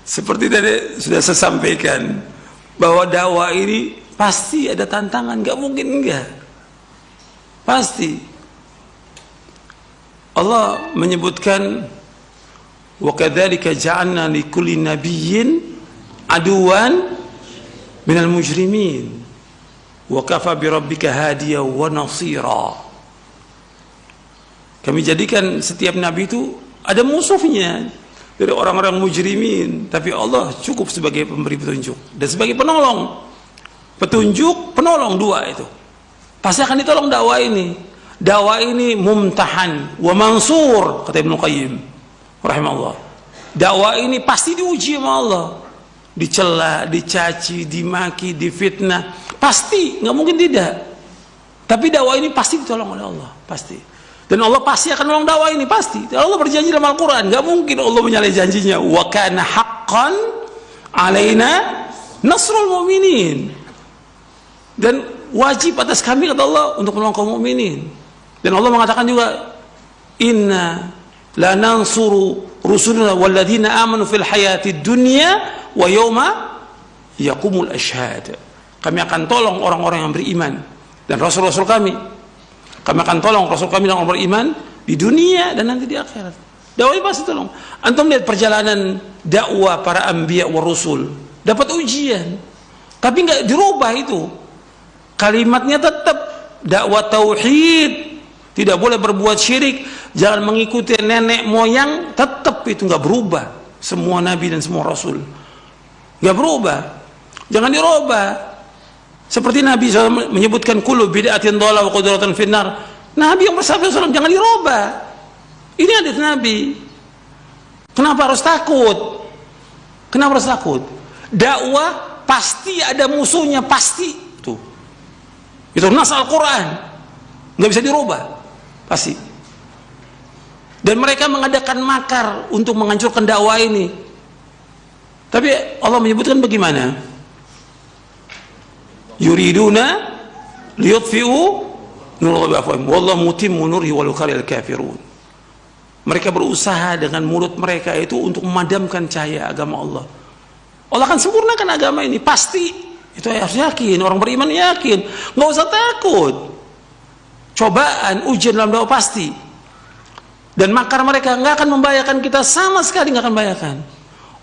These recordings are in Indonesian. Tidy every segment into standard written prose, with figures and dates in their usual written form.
Seperti tadi sudah saya sampaikan bahwa dakwah ini pasti ada tantangan, nggak mungkin enggak. Pasti. Allah menyebutkan wa kadzalika ja'alna likulli nabiyyin aduwan minal mujrimin wa kafa bi rabbika hadiyan wa nasira. Kami jadikan setiap nabi itu ada musuhnya dari orang-orang mujrimin, tapi Allah cukup sebagai pemberi petunjuk dan sebagai penolong. Petunjuk, penolong, dua itu pasti akan ditolong dakwah ini. Dakwah ini mumtahan wa mansur, kata Ibnu Qayyim rahimahullah. Dakwah ini pasti diuji sama Allah, dicela, dicaci, dimaki, difitnah, pasti, nggak mungkin tidak. Tapi dakwah ini pasti ditolong oleh Allah, pasti. Dan Allah pasti akan menolong dakwah ini, pasti. Allah berjanji dalam Al-Quran, nggak mungkin Allah menyalahi janjinya. Wa kana haqqan alaina nasrul mu'minin. Dan wajib atas kami, kata Allah, untuk menolong kaum mukminin. Dan Allah mengatakan juga, inna la nansuru rusulana walladzina amanu fil hayati dunya wa yauma yaqumul ashhad. Kami akan tolong orang-orang yang beriman dan rasul-rasul kami. Kami akan tolong rasul kami dan orang beriman di dunia dan nanti di akhirat. Dakwah pasti tolong. Antum lihat perjalanan dakwah para anbiya wa rusul, dapat ujian, tapi nggak dirubah itu. Kalimatnya tetap dakwah tauhid, tidak boleh berbuat syirik, jangan mengikuti nenek moyang, tetap itu nggak berubah. Semua nabi dan semua rasul nggak berubah, jangan dirubah. Seperti Nabi SAW menyebutkan kullu bid'atin dhalalah wa qudratan finnar. Nabi yang bersabda SAW jangan dirubah. Ini hadis Nabi. Kenapa harus takut? Kenapa harus takut? Dakwah pasti ada musuhnya, pasti. Tuh. Itu nas Al-Quran, nggak bisa dirubah, pasti. Dan mereka mengadakan makar untuk menghancurkan dakwah ini. Tapi Allah menyebutkan bagaimana? Yuriduna liyutfi'u nurallahi biafwahihim wallahu mutimmu nurihi walau karihal kafirun. Mereka berusaha dengan mulut mereka itu untuk memadamkan cahaya agama Allah. Allah akan sempurnakan agama ini, pasti. Itu harus yakin, orang beriman yakin, nggak usah takut. Cobaan, ujian dalam dakwah pasti. Dan makar mereka nggak akan membahayakan kita, sama sekali nggak akan membahayakan.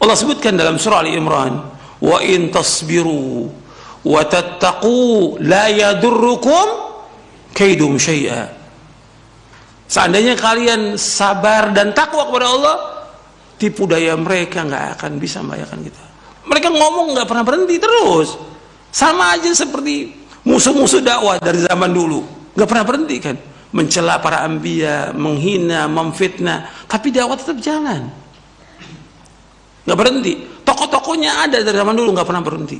Allah sebutkan dalam surah Ali Imran, wa in tasbiru wa tattaqu la yadurrukum kaidum syai'a. Seandainya kalian sabar dan takwa kepada Allah, tipu daya mereka nggak akan bisa membahayakan kita. Mereka ngomong nggak pernah berhenti terus, sama aja seperti musuh-musuh dakwah dari zaman dulu, nggak pernah berhenti kan, mencela para anbiya, menghina, memfitnah, tapi dakwah tetap jalan, nggak berhenti. Tokoh-tokohnya ada dari zaman dulu, nggak pernah berhenti.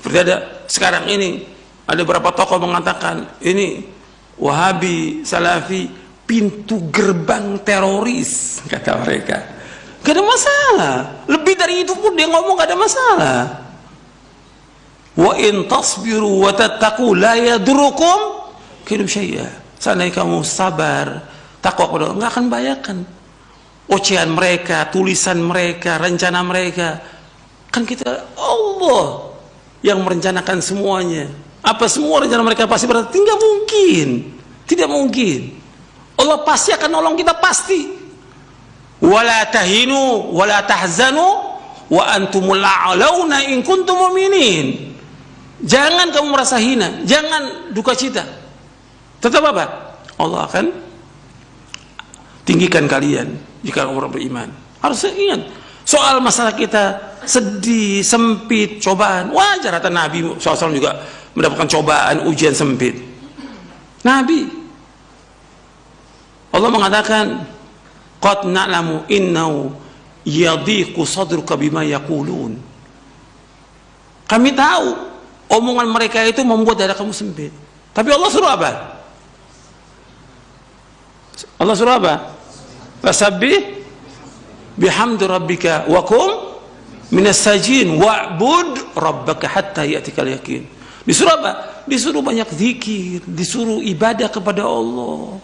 Seperti ada sekarang ini, ada beberapa tokoh mengatakan ini Wahabi, Salafi, pintu gerbang teroris, kata mereka. Gak ada masalah. Lebih dari itu pun dia ngomong gak ada masalah. Wa in tasbiru wa tattaqu la yadurrukum kaidum syai'a. Seandainya kamu sabar, takwa kepada Allah, nggak akan bahayakan. Ocehan mereka, tulisan mereka, rencana mereka, kan kita Allah yang merencanakan semuanya. Apa semua rencana mereka pasti berarti? Tidak mungkin, tidak mungkin. Allah pasti akan nolong kita, pasti. Wala tahinu wala tahzanu wa antumul a'launa in kuntum mu'minin. Jangan kamu merasa hina, jangan duka cita. Tetap apa? Allah akan tinggikan kalian jika orang beriman. Harus ingat soal masalah kita sedih, sempit, cobaan, wajar. Kata Nabi SAW juga mendapatkan cobaan, ujian sempit. Nabi, Allah mengatakan, qad na'lamu innahu yadhiqu sadruka bima yaqulun. Kami tahu omongan mereka itu membuat dada kamu sempit. Tapi Allah suruh apa? Allah suruh apa? Fasabbih bihamdi rabbika wa kum minas sajin wa'bud rabbaka hatta ya'tikal yakin. Disuruh apa? Disuruh banyak zikir, disuruh ibadah kepada Allah.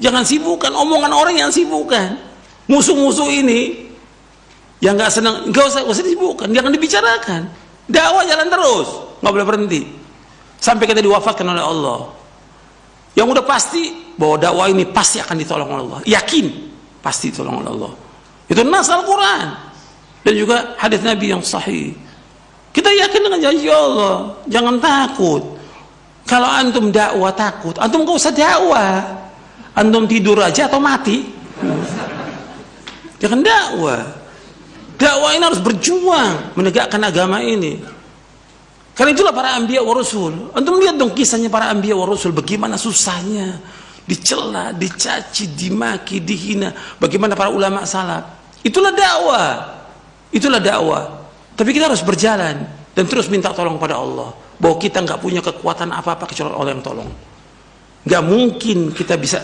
Jangan sibukkan omongan orang yang sibukkan. Musuh-musuh ini Yang nggak senang, nggak usah disibukkan, jangan dibicarakan. Dakwah jalan terus, nggak boleh berhenti sampai kita diwafatkan oleh Allah. Yang udah pasti bahwa dakwah ini pasti akan ditolong oleh Allah, yakin pasti ditolong oleh Allah. Itu nas Al-Quran dan juga hadis Nabi yang sahih. Kita yakin dengan janji Allah, jangan takut. Kalau antum dakwah takut, antum nggak usah dakwah. Antum tidur aja atau mati. Jangan dakwah. Dakwah ini harus berjuang menegakkan agama ini. Karena itulah para anbiya wa rasul. Antum lihat dong kisahnya para anbiya wa rasul, bagaimana susahnya, dicela, dicaci, dimaki, dihina. Bagaimana para ulama salaf. Itulah dakwah. Itulah dakwah. Tapi kita harus berjalan dan terus minta tolong pada Allah. Bahwa kita nggak punya kekuatan apa-apa kecuali Allah yang tolong. Nggak mungkin kita bisa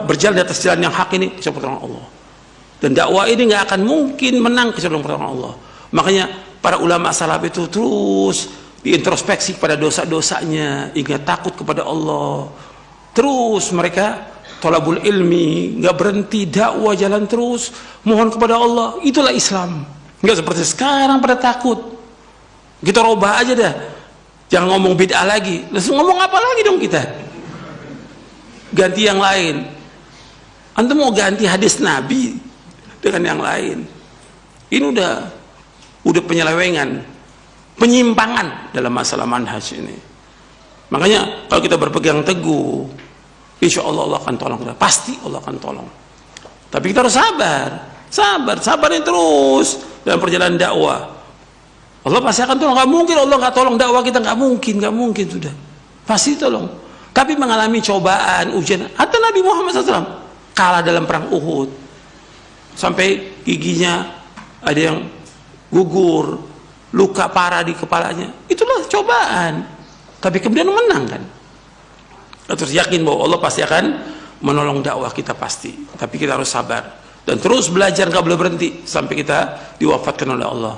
berjalan di atas jalan yang hak ini kecuali pertolongan Allah. Dan dakwah ini nggak akan mungkin menang kecuali pertolongan Allah. Makanya para ulama salaf itu terus diintrospeksi kepada dosa-dosanya, ingat takut kepada Allah. Terus mereka thalabul ilmi, nggak berhenti, dakwah jalan terus, mohon kepada Allah. Itulah Islam. Nggak seperti sekarang pada takut. Kita robah aja dah, jangan ngomong bid'ah lagi. Langsung ngomong apa lagi dong kita? Ganti yang lain. Antum mau ganti hadis Nabi dengan yang lain? Ini udah penyelewengan, penyimpangan dalam masalah manhaj ini. Makanya kalau kita berpegang teguh, insya Allah Allah akan tolong kita. Pasti Allah akan tolong. Tapi kita harus sabarin terus dalam perjalanan dakwah. Allah pasti akan tolong. Gak mungkin Allah gak tolong dakwah kita, gak mungkin sudah. Pasti tolong. Tapi mengalami cobaan, ujian. Hatta Nabi Muhammad SAW kalah dalam perang Uhud. Sampai giginya ada yang gugur, luka parah di kepalanya. Itulah cobaan. Tapi kemudian menang kan. Terus yakin bahwa Allah pasti akan menolong dakwah kita pasti. Tapi kita harus sabar dan terus belajar, gak boleh berhenti sampai kita diwafatkan oleh Allah.